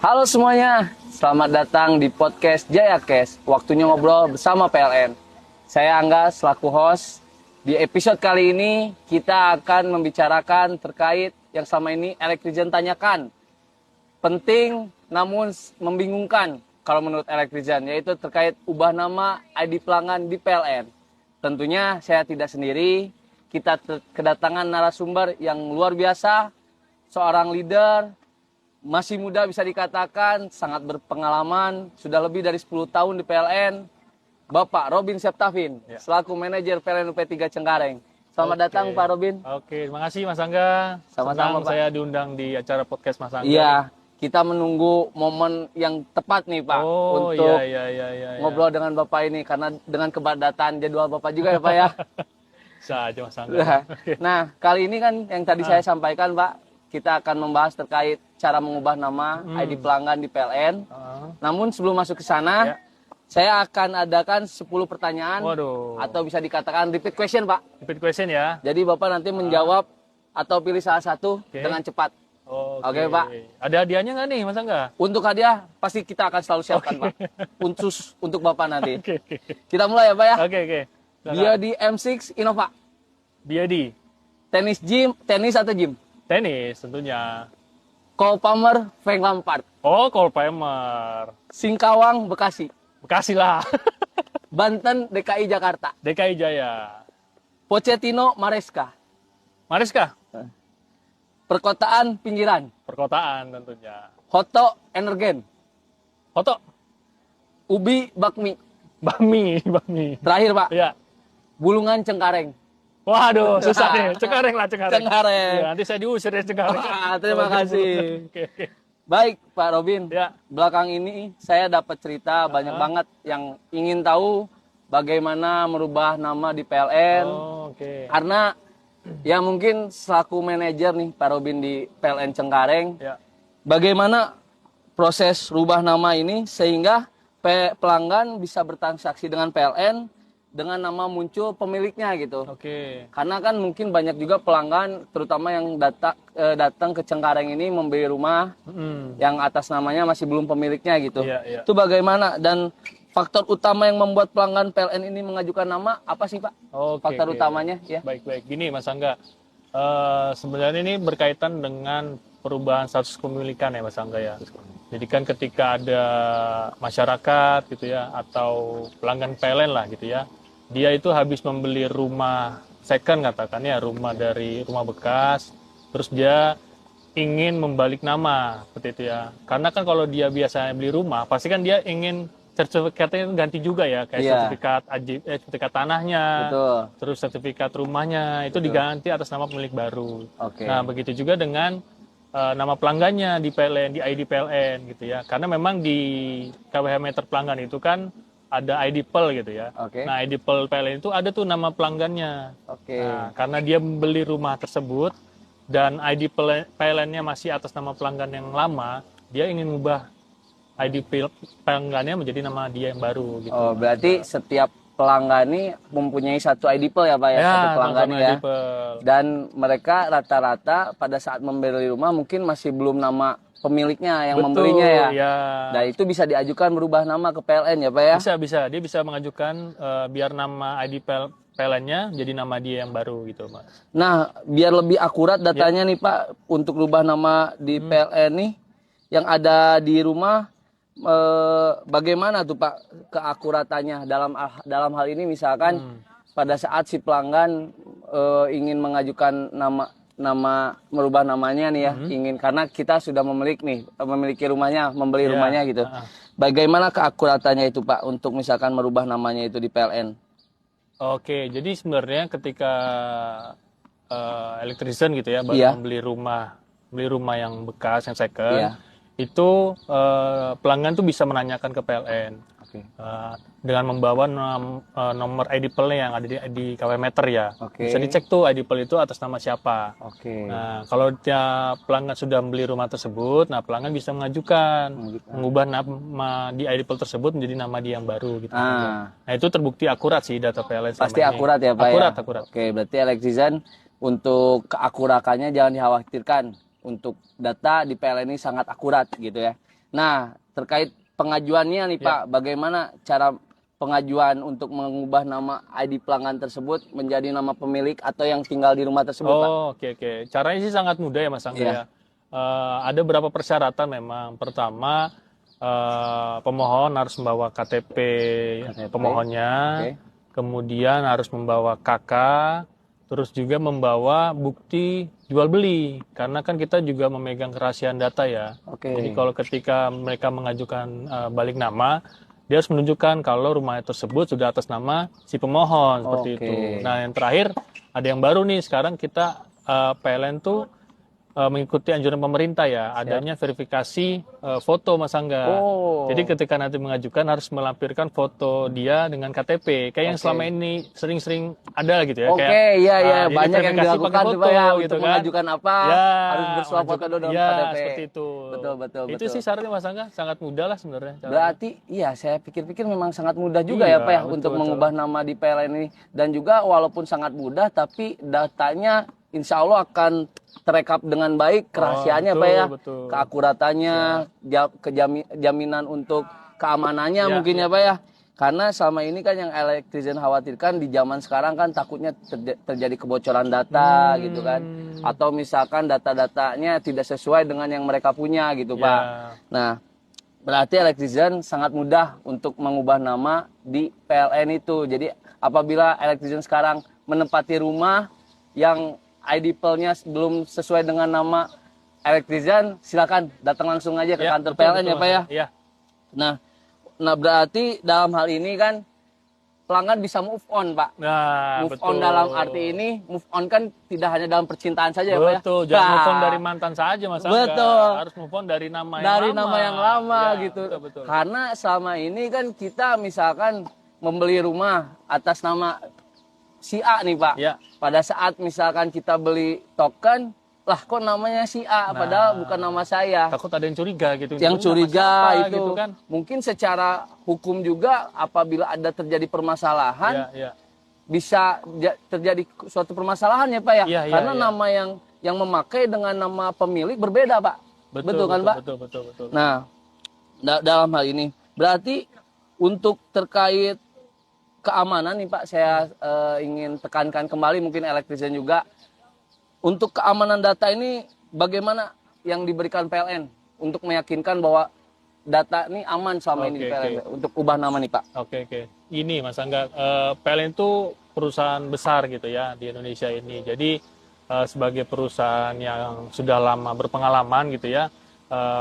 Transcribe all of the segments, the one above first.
Halo semuanya, selamat datang di podcast JayaCast. Waktunya ngobrol bersama PLN. Saya Angga selaku host. Di episode kali ini kita akan membicarakan terkait yang selama ini Elektrizen tanyakan. Penting namun membingungkan kalau menurut Elektrizen, yaitu terkait ubah nama ID pelanggan di PLN. Tentunya saya tidak sendiri, kita kedatangan narasumber yang luar biasa, seorang leader, masih muda bisa dikatakan, sangat berpengalaman, sudah lebih dari 10 tahun di PLN, Bapak Robin Septavin, selaku manajer PLN UP3 Cengkareng. Selamat datang Pak Robin. Oke, terima kasih Mas Angga. Sama-sama Pak. Saya diundang di acara podcast Mas Angga. Iya, kita menunggu momen yang tepat nih Pak untuk ngobrol dengan Bapak ini, karena dengan kepadatan jadwal Bapak juga ya Pak ya. Bisa aja Mas Angga. Nah, kali ini kan yang tadi saya sampaikan Pak, kita akan membahas terkait cara mengubah nama ID pelanggan di PLN. Namun sebelum masuk ke sana, saya akan adakan 10 pertanyaan. Atau bisa dikatakan repeat question, Pak. Repeat question ya. Jadi Bapak nanti menjawab atau pilih salah satu dengan cepat. Oke, Pak. Ada hadiahnya nggak nih, Mas Angga? Untuk hadiah pasti kita akan selalu siapkan, Pak. Khusus untuk Bapak nanti. Kita mulai ya, Pak ya. Oke. BYD M6 Innova. BYD. Tenis atau gym? Tenis tentunya. Cole Palmer, Frank Lampard. Oh, Cole Palmer. Singkawang, Bekasi. Bekasi lah. Banten, DKI Jakarta. DKI Jaya. Pochettino, Maresca. Maresca. Perkotaan, pinggiran. Perkotaan tentunya. Hoto, Energen. Hoto. Ubi, Bakmi. Bakmi. Terakhir Pak. Ya. Bulungan, Cengkareng. Waduh, susah nih. Cengkareng. Cengkareng. Ya, nanti saya diusir ya Cengkareng. Terima kasih. Oke. Baik Pak Robin. Ya. Belakang ini saya dapat cerita banyak banget yang ingin tahu bagaimana merubah nama di PLN. Karena ya mungkin selaku manajer nih Pak Robin di PLN Cengkareng. Ya. Bagaimana proses rubah nama ini sehingga pelanggan bisa bertransaksi dengan PLN dengan nama muncul pemiliknya gitu. Karena kan mungkin banyak juga pelanggan, terutama yang datang ke Cengkareng ini membeli rumah yang atas namanya masih belum pemiliknya gitu. Itu bagaimana dan faktor utama yang membuat pelanggan PLN ini mengajukan nama apa sih Pak? Faktor utamanya ya. Baik. Gini Mas Angga, sebenarnya ini berkaitan dengan perubahan status kepemilikan ya Mas Angga ya. Jadi kan ketika ada masyarakat gitu ya atau pelanggan PLN lah gitu ya, dia itu habis membeli rumah second katakan ya, rumah dari rumah bekas, terus dia ingin membalik nama seperti itu ya. Karena kan kalau dia biasanya beli rumah, pasti kan dia ingin sertifikatnya ganti juga ya, kayak sertifikat tanahnya, terus sertifikat rumahnya itu diganti atas nama pemilik baru. Nah begitu juga dengan nama pelanggannya di PLN, di ID PLN gitu ya. Karena memang di KWH meter pelanggan itu kan ada ID PEL gitu ya. Nah ID PEL PLN itu ada tuh nama pelanggannya. Nah, karena dia membeli rumah tersebut dan ID PLN-nya masih atas nama pelanggan yang lama, dia ingin mengubah ID pelanggannya menjadi nama dia yang baru gitu. Berarti setiap pelanggan ini mempunyai satu ID PEL ya Pak ya, satu pelanggan ya. Dan mereka rata-rata pada saat membeli rumah mungkin masih belum nama pemiliknya yang membelinya ya. Nah itu bisa diajukan berubah nama ke PLN ya Pak ya? Bisa. Dia bisa mengajukan biar nama ID PLN-nya jadi nama dia yang baru gitu Mas. Nah biar lebih akurat datanya nih Pak, untuk rubah nama di PLN nih yang ada di rumah, bagaimana tuh Pak keakuratannya dalam hal ini misalkan pada saat si pelanggan ingin mengajukan nama merubah namanya nih ya, ingin karena kita sudah memiliki rumahnya, membeli rumahnya gitu. Bagaimana keakuratannya itu Pak untuk misalkan merubah namanya itu di PLN? Oke, jadi sebenarnya ketika electrician gitu ya baru beli rumah yang bekas, yang second, itu pelanggan tuh bisa menanyakan ke PLN. Dengan membawa nomor ID PL yang ada di KW meter ya. Bisa dicek tuh ID PL itu atas nama siapa. Nah, kalau pelanggan sudah membeli rumah tersebut, nah pelanggan bisa mengajukan mengubah nama di ID PL tersebut menjadi nama dia yang baru gitu. Nah, itu terbukti akurat sih data PLN Pasti akurat ya Pak akurat, ya? Akurat. Oke, berarti electrician untuk keakurakannya jangan dikhawatirkan. Untuk data di PLN ini sangat akurat gitu ya. Nah, terkait pengajuannya nih Pak, bagaimana cara pengajuan untuk mengubah nama ID pelanggan tersebut menjadi nama pemilik atau yang tinggal di rumah tersebut Pak? Oke. Caranya sih sangat mudah ya Mas Angga ya. Ada beberapa persyaratan memang. Pertama, pemohon harus membawa KTP pemohonnya, kemudian harus membawa KK, terus juga membawa bukti jual beli, karena kan kita juga memegang kerahasiaan data ya. Jadi kalau ketika mereka mengajukan balik nama, dia harus menunjukkan kalau rumah tersebut sudah atas nama si pemohon, seperti itu. Nah, yang terakhir ada yang baru nih, sekarang kita PLN tuh mengikuti anjuran pemerintah ya, adanya verifikasi foto Mas Angga. Jadi ketika nanti mengajukan harus melampirkan foto dia dengan KTP, kayak yang selama ini sering-sering ada gitu ya. Iya, banyak yang dilakukan tuh Pak ya, gitu untuk kan. mengajukan apa, harus bersuah foto dulu dengan KTP. Seperti itu. Betul. Itu sih syaratnya Mas Angga, sangat mudah lah sebenarnya. Berarti iya, saya pikir-pikir memang sangat mudah juga ya Pak ya, untuk mengubah nama di PLN ini. Dan juga walaupun sangat mudah, tapi datanya insya Allah akan terekap dengan baik, kerahasiaannya Pak ya, keakuratannya, jaminan untuk keamanannya mungkin ya Pak ya. Karena selama ini kan yang electrician khawatirkan di zaman sekarang kan takutnya terjadi kebocoran data gitu kan. Atau misalkan data-datanya tidak sesuai dengan yang mereka punya gitu Pak. Nah, berarti electrician sangat mudah untuk mengubah nama di PLN itu. Jadi apabila electrician sekarang menempati rumah yang ID PL-nya belum sesuai dengan nama electrician, silakan datang langsung aja ke kantor PLN ya Pak ya. Nah, berarti dalam hal ini kan pelanggan bisa move on Pak. Move on dalam arti ini, move on kan tidak hanya dalam percintaan saja ya Pak ya. Jangan move on dari mantan saja Mas Angga. Harus move on dari nama yang lama gitu. Karena selama ini kan kita misalkan membeli rumah atas nama si A nih Pak. Pada saat misalkan kita beli token, lah kok namanya si A, padahal bukan nama saya. Takut ada yang curiga gitu. Yang curiga itu gitu kan. Mungkin secara hukum juga apabila ada terjadi permasalahan, bisa terjadi suatu permasalahan ya Pak ya. Karena nama yang memakai dengan nama pemilik berbeda Pak. Betul kan Pak? Betul. Nah, dalam hal ini berarti untuk terkait keamanan nih Pak, saya ingin tekankan kembali, mungkin electrician juga, untuk keamanan data ini bagaimana yang diberikan PLN untuk meyakinkan bahwa data ini aman selama ini di PLN untuk ubah nama nih Pak. Oke. Ini Mas Angga, PLN itu perusahaan besar gitu ya di Indonesia ini. Jadi sebagai perusahaan yang sudah lama berpengalaman gitu ya,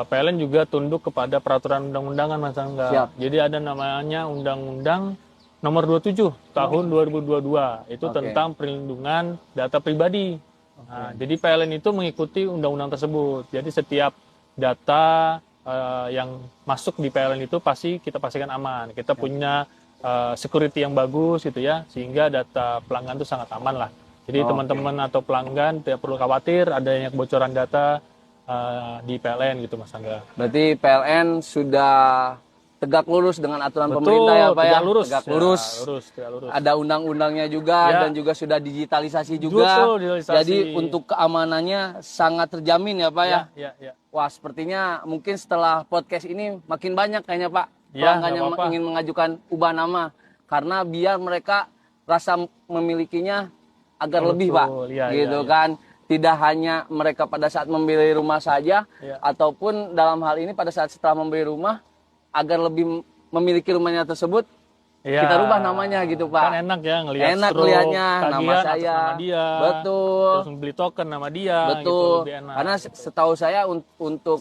PLN juga tunduk kepada peraturan undang-undangan Mas Angga. Jadi ada namanya Undang-Undang Nomor 27 tahun 2022 itu tentang perlindungan data pribadi. Nah, jadi PLN itu mengikuti undang-undang tersebut. Jadi setiap data yang masuk di PLN itu pasti kita pastikan aman. Kita punya security yang bagus gitu ya, sehingga data pelanggan itu sangat aman lah. Jadi teman-teman atau pelanggan tidak perlu khawatir adanya kebocoran data di PLN gitu Mas Angga. Berarti PLN sudah tegak lurus dengan aturan pemerintah ya Pak ya. Tegak lurus. Ada undang-undangnya juga dan juga sudah digitalisasi juga. Jadi untuk keamanannya sangat terjamin ya Pak ya. Wah, sepertinya mungkin setelah podcast ini makin banyak kayaknya Pak pelanggan yang ingin mengajukan ubah nama, karena biar mereka rasa memilikinya agar lebih Pak. Gitu kan. Tidak hanya mereka pada saat membeli rumah saja, ataupun dalam hal ini pada saat setelah membeli rumah, agar lebih memiliki rumahnya tersebut, Iya. kita rubah namanya gitu Pak. Kan enak ya ngelihat Enak stroke, lihatnya nama tagihan atas saya. nama dia. Betul. Terus beli token nama dia gitu, Betul. lebih enak. Karena setahu saya untuk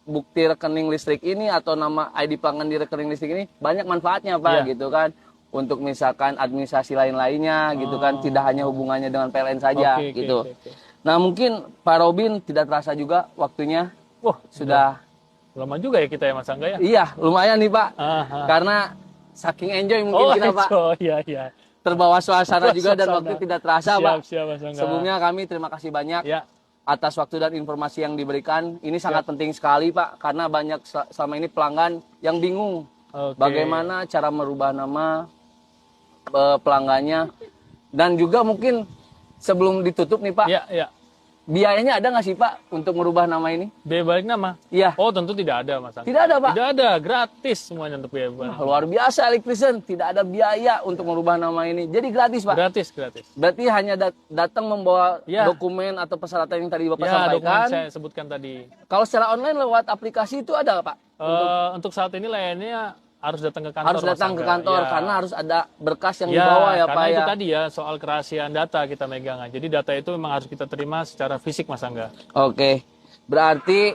bukti rekening listrik ini atau nama ID pelanggan di rekening listrik ini banyak manfaatnya Pak Iya. gitu kan. Untuk misalkan administrasi lain-lainnya gitu kan, tidak hanya hubungannya dengan PLN saja Oke, oke, gitu. oke. Nah, mungkin Pak Robin tidak terasa juga waktunya Wah, sudah lama juga ya kita ya Mas Angga ya. iya, lumayan nih Pak. Aha. Karena saking enjoy mungkin Oh, kita Pak. iya iya. Terbawa suasana juga dan Suasana. waktu tidak terasa Pak. Siap Mas Angga. Sebelumnya kami terima kasih banyak Ya. atas waktu dan informasi yang diberikan. Ini sangat penting sekali Pak, karena banyak selama ini pelanggan yang bingung Oke. bagaimana cara merubah nama pelanggannya. Dan juga mungkin sebelum ditutup nih Pak, Ya, ya. biayanya ada nggak sih Pak untuk merubah nama ini? Biaya balik nama? Iya, Oh, tentu tidak ada Mas Angga. tidak ada Pak. Tidak ada, gratis semuanya untuk biaya balik. Luar biasa Electrician, tidak ada biaya untuk merubah nama ini. Jadi gratis Pak. Gratis, gratis. Berarti hanya datang membawa Ya. dokumen atau persyaratan yang tadi Bapak Ya, dokumen sampaikan. saya sebutkan tadi. Kalau secara online lewat aplikasi itu ada Pak? Untuk saat ini layannya harus datang ke kantor. Harus Mas datang ke Angga. kantor Ya. karena harus ada berkas yang Ya, dibawa ya karena Pak itu ya. tadi ya soal kerahasiaan data kita megang. Jadi data itu memang harus kita terima secara fisik Mas Angga. Oke, berarti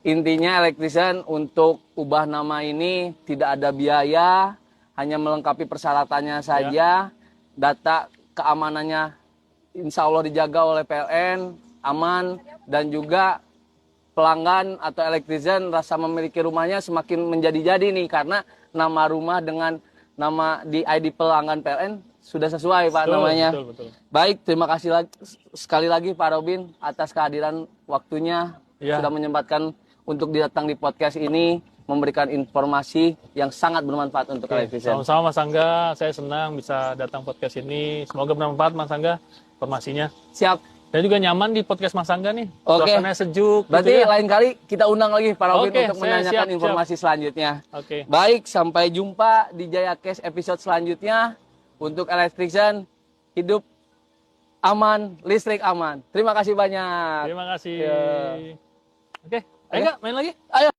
intinya Electrician untuk ubah nama ini tidak ada biaya, hanya melengkapi persyaratannya saja, data keamanannya insya Allah dijaga oleh PLN, aman, dan juga pelanggan atau Electrician rasa memiliki rumahnya semakin menjadi-jadi nih, karena nama rumah dengan nama di ID pelanggan PLN sudah sesuai Pak namanya. Betul, betul. Baik, terima kasih sekali lagi Pak Robin atas kehadiran waktunya, Ya. sudah menyempatkan untuk datang di podcast ini, memberikan informasi yang sangat bermanfaat untuk Electrician. Sama-sama Mas Angga, saya senang bisa datang podcast ini. Semoga bermanfaat Mas Angga informasinya. Siap. Dan juga nyaman di podcast Mas Angga nih. Oke. Suasananya sejuk. Berarti gitu ya. lain kali kita undang lagi Pak Robin Oke, untuk saya menanyakan siap. informasi selanjutnya. Oke. Baik, sampai jumpa di Jaya Cash episode selanjutnya. Untuk Electrician, hidup aman, listrik aman. Terima kasih banyak. Terima kasih. Ya. Oke, ayo nggak main lagi? Ayo.